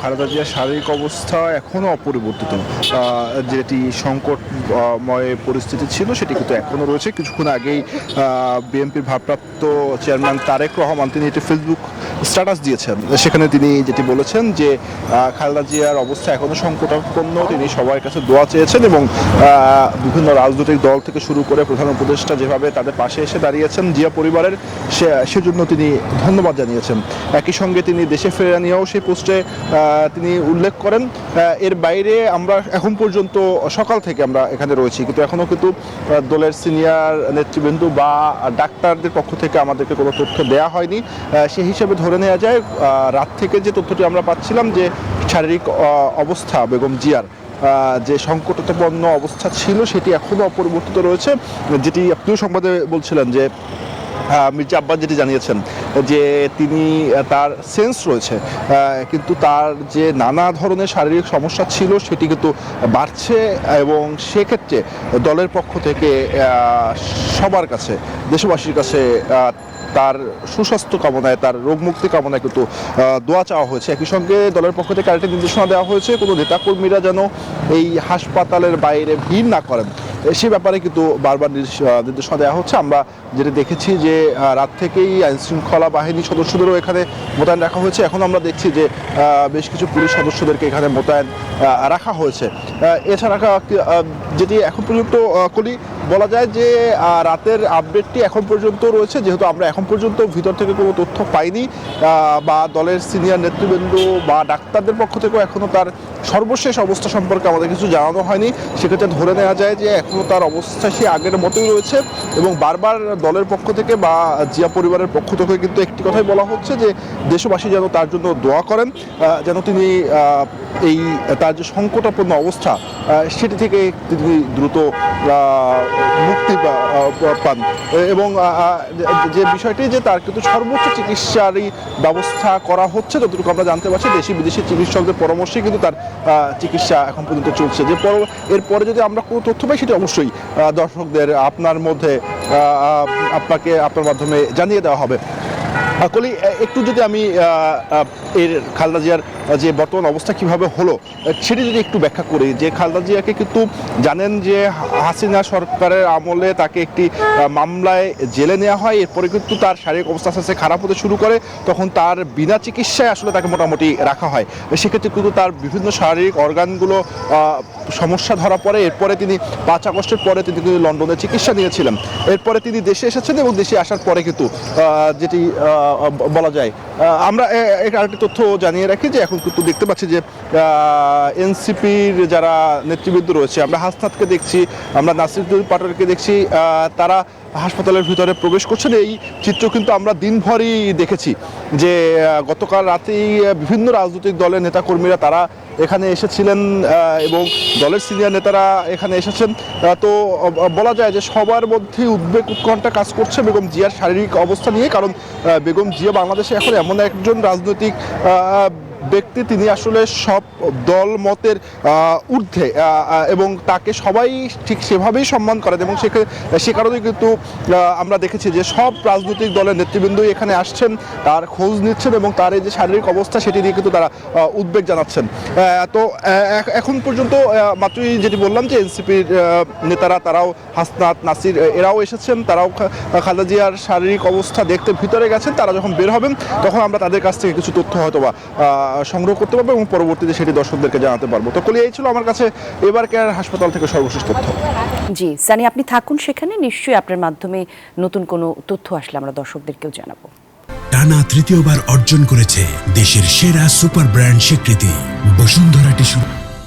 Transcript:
খালেদা জিয়ার শারীরিক অবস্থা এখনও অপরিবর্তিত। যেটি সংকটময় পরিস্থিতি ছিল সেটি কিন্তু এখনও রয়েছে। কিছুক্ষণ আগেই বিএনপির ভারপ্রাপ্ত চেয়ারম্যান তারেক রহমান তিনি একটি ফেসবুক স্ট্যাটাস দিয়েছেন। সেখানে তিনি যেটি বলেছেন যে খালেদা জিয়ার অবস্থা এখনও সংকটাপন্ন, তিনি সবার কাছে দোয়া চেয়েছেন এবং বিভিন্ন রাজনৈতিক দল থেকে শুরু করে প্রধান উপদেষ্টা যেভাবে তাদের পাশে এসে দাঁড়িয়েছেন জিয়া পরিবারের, সেজন্য তিনি ধন্যবাদ জানিয়েছেন। একই সঙ্গে তিনি দেশে ফেরা নিয়েও সেই পোস্টে তিনি উল্লেখ করেন। এর বাইরে আমরা এখন পর্যন্ত সকাল থেকে আমরা এখানে রয়েছি, কিন্তু এখনও কিন্তু দলের সিনিয়র নেতৃবৃন্দ বা ডাক্তারদের পক্ষ থেকে আমাদেরকে কোনো তথ্য দেওয়া হয়নি। সেই হিসেবে ধরে নেওয়া যায় রাত থেকে যে তথ্যটি আমরা পাচ্ছিলাম যে শারীরিক অবস্থা বেগম জিয়ার যে সংকটাপন্ন অবস্থা ছিল সেটি এখনও অপরিবর্তিত রয়েছে। যেটি আপনিও সংবাদে বলছিলেন যে মির্জা আব্বাস যেটি জানিয়েছেন যে তিনি তার সেন্স রয়েছে, কিন্তু তার যে নানা ধরনের শারীরিক সমস্যা ছিল সেটি কিন্তু বাড়ছে এবং সেক্ষেত্রে দলের পক্ষ থেকে সবার কাছে, দেশবাসীর কাছে তার সুস্বাস্থ্য কামনায়, তার রোগমুক্তি কামনায় কিন্তু দোয়া চাওয়া হয়েছে। একই সঙ্গে দলের পক্ষ থেকে আরেকটি নির্দেশনা দেওয়া হয়েছে কোনো নেতাকর্মীরা যেন এই হাসপাতালের বাইরে ভিড় না করেন, সে ব্যাপারে কিন্তু বারবার নির্দেশনা দেওয়া হচ্ছে। আমরা যেটা দেখেছি যে রাত থেকেই আইনশৃঙ্খলা বাহিনী সদস্যদেরও এখানে মোতায়েন রাখা হয়েছে। এখন আমরা দেখছি যে বেশ কিছু পুলিশ সদস্যদেরকে এখানে মোতায়েন রাখা হয়েছে। এছাড়া যেটি এখন পর্যন্ত বলা যায় যে রাতের আপডেটটি এখন পর্যন্ত রয়েছে, যেহেতু আমরা এখন পর্যন্ত ভিতর থেকে কোনো তথ্য পাইনি বা দলের সিনিয়র নেতৃবৃন্দ বা ডাক্তারদের পক্ষ থেকেও এখনও তার সর্বশেষ অবস্থা সম্পর্কে আমাদের কিছু জানানো হয়নি। সেক্ষেত্রে ধরে নেওয়া যায় যে এখনও তার অবস্থা সে আগের মতোই রয়েছে এবং বারবার দলের পক্ষ থেকে বা জিয়া পরিবারের পক্ষ থেকে কিন্তু একটি কথাই বলা হচ্ছে যে দেশবাসী যেন তার জন্য দোয়া করেন, যেন তিনি এই তার যে সংকটাপন্ন অবস্থা সেটি থেকে তিনি দ্রুত মুক্তি পান এবং যে বিষয়টি যে তার কিন্তু সর্বোচ্চ চিকিৎসারই ব্যবস্থা করা হচ্ছে, যতটুকু আমরা জানতে পারছি দেশি বিদেশি চিকিৎসকদের পরামর্শে কিন্তু তার চিকিৎসা এখন পর্যন্ত চলছে। যে এরপরে যদি আমরা কোনো তথ্য পাই সেটি অবশ্যই দর্শকদের আপনার মধ্যে আপনার মাধ্যমে জানিয়ে দেওয়া হবে। কলি, একটু যদি আমি এর খালেদা জিয়ার যে বর্তমান অবস্থা কিভাবে হলো সেটি যদি একটু ব্যাখ্যা করি, যে খালেদা জিয়াকে কিন্তু জানেন যে হাসিনা সরকারের আমলে তাকে একটি মামলায় জেলে নেওয়া হয়, এরপরে কিন্তু তার শারীরিক অবস্থা আস্তে আস্তে খারাপ হতে শুরু করে, তখন তার বিনা চিকিৎসায় আসলে তাকে মোটামুটি রাখা হয়। সেক্ষেত্রে কিন্তু তার বিভিন্ন শারীরিক অর্গানগুলো সমস্যা ধরা পড়ে। এরপরে তিনি 5 আগস্টের পরে তিনি কিন্তু লন্ডনে চিকিৎসা নিয়েছিলেন। এরপরে তিনি দেশে এসেছেন এবং দেশে আসার পরে কিন্তু যেটি বলা যায়, আমরা আরেকটি তথ্য জানিয়ে রাখি যে এখন কিন্তু দেখতে পাচ্ছি যে এনসিপির যারা নেতৃবৃন্দ রয়েছে, আমরা হাসনাতকে দেখছি, আমরা নাসিরুদ্দিন পাটোয়ারিকে দেখছি, তারা হাসপাতালের ভিতরে প্রবেশ করছেন। এই চিত্র কিন্তু আমরা দিনভরই দেখেছি যে গতকাল রাতেই বিভিন্ন রাজনৈতিক দলের নেতাকর্মীরা তারা এখানে এসেছিলেন এবং দলের সিনিয়র নেতারা এখানে এসেছেন। তো বলা যায় যে সবার মধ্যে উদ্বেগ উৎকণ্ঠা কাজ করছে বেগম জিয়ার শারীরিক অবস্থা নিয়ে, কারণ বেগম জিয়া বাংলাদেশে এখন এমন একজন রাজনৈতিক ব্যক্তি, তিনি আসলে সব দল মতের ঊর্ধ্বে এবং তাকে সবাই ঠিক সেভাবেই সম্মান করেন এবং সে কারণেই কিন্তু আমরা দেখেছি যে সব রাজনৈতিক দলের নেতৃবৃন্দই এখানে আসছেন, তার খোঁজ নিচ্ছেন এবং তার এই যে শারীরিক অবস্থা সেটি নিয়ে কিন্তু তারা উদ্বেগ জানাচ্ছেন। তো এখন পর্যন্ত মাত্রই যেটি বললাম যে এনসিপির নেতারা তারাও হাসনাত নাসির এরাও এসেছেন, তারাও খালেদা জিয়ার শারীরিক অবস্থা দেখতে ভিতরে গেছেন। তারা যখন বের হবেন তখন আমরা তাদের কাছ থেকে কিছু তথ্য হয়তো বা সংগ্রহ করতে পারবো এবং পরবর্তীতে সেটি দর্শকদেরকে জানাতে পারবো। তো কলি, এই ছিল আমার কাছে এবার কেয়ার হাসপাতাল থেকে সর্বশেষ তথ্য। জি সানি, আপনি থাকুন সেখানে, নিশ্চয়ই আপনার মাধ্যমে নতুন কোনো তথ্য আসলে আমরা দর্শকদেরকেও জানাবো। টানা তৃতীয়বার অর্জন করেছে দেশের সেরা সুপার ব্র্যান্ড স্বীকৃতি বসুন্ধরা টিস্যু।